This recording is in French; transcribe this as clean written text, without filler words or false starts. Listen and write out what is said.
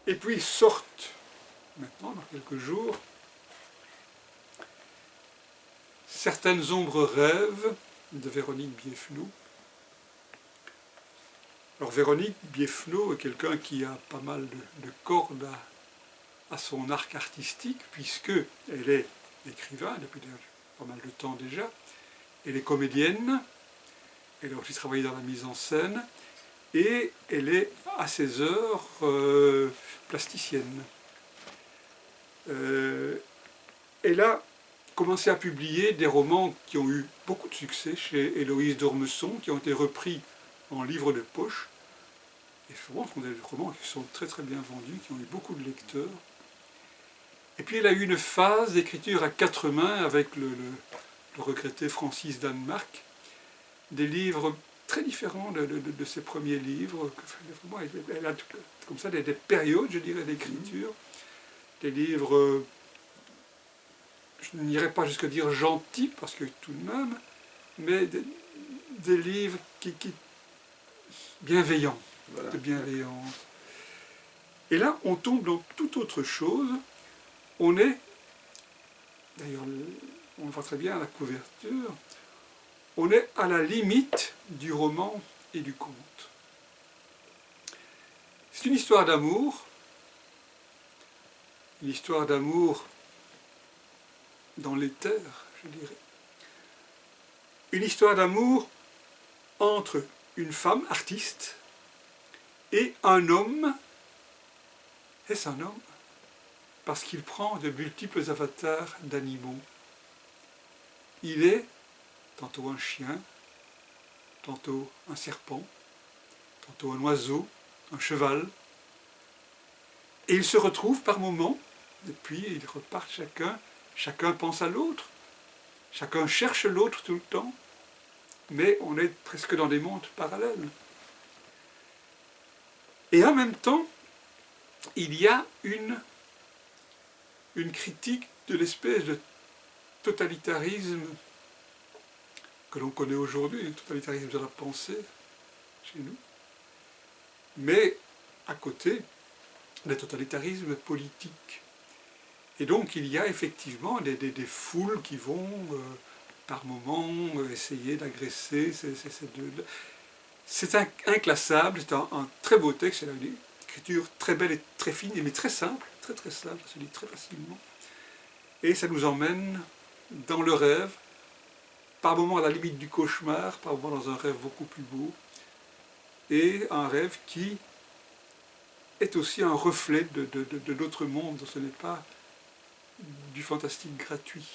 Et puis sortent, maintenant, dans quelques jours, Certaines ombres rêvent de Véronique Biéfenot. Alors Véronique Biéfenot est quelqu'un qui a pas mal de cordes à son arc artistique, puisqu'elle est écrivain depuis pas mal de temps déjà, elle est comédienne, elle a aussi travaillé dans la mise en scène, et elle est à ses heures plasticienne. Elle a commencé à publier des romans qui ont eu beaucoup de succès chez Héloïse d'Ormesson, qui ont été repris en livres de poche. Et souvent, ce sont des romans qui sont très très bien vendus, qui ont eu beaucoup de lecteurs. Et puis elle a eu une phase d'écriture à quatre mains avec le regretté Francis Danemark, des livres très différents de ses premiers livres. Elle a comme ça des périodes, je dirais, d'écriture. Des livres, je n'irai pas jusqu'à dire gentils, parce que tout de même, mais des livres qui bienveillants, voilà, de bienveillance. Et là, on tombe dans toute autre chose. On est, d'ailleurs, on le voit très bien à la couverture, on est à la limite du roman et du conte. C'est une histoire d'amour dans l'éther, je dirais. Une histoire d'amour entre une femme artiste et un homme. Est-ce un homme? Parce qu'il prend de multiples avatars d'animaux. Il est tantôt un chien, tantôt un serpent, tantôt un oiseau, un cheval. Et ils se retrouvent par moments, et puis ils repartent chacun pense à l'autre, chacun cherche l'autre tout le temps, mais on est presque dans des mondes parallèles. Et en même temps, il y a une critique de l'espèce de totalitarisme que l'on connaît aujourd'hui, le totalitarisme de la pensée chez nous, mais à côté, des totalitarismes politiques. Et donc il y a effectivement des foules qui vont par moments essayer d'agresser. C'est inclassable, c'est un très beau texte, c'est une écriture très belle et très fine, mais très simple, très très simple, ça se lit très facilement. Et ça nous emmène dans le rêve, par moments à la limite du cauchemar, par moments dans un rêve beaucoup plus beau, et un rêve qui est aussi un reflet de notre monde, ce n'est pas du fantastique gratuit.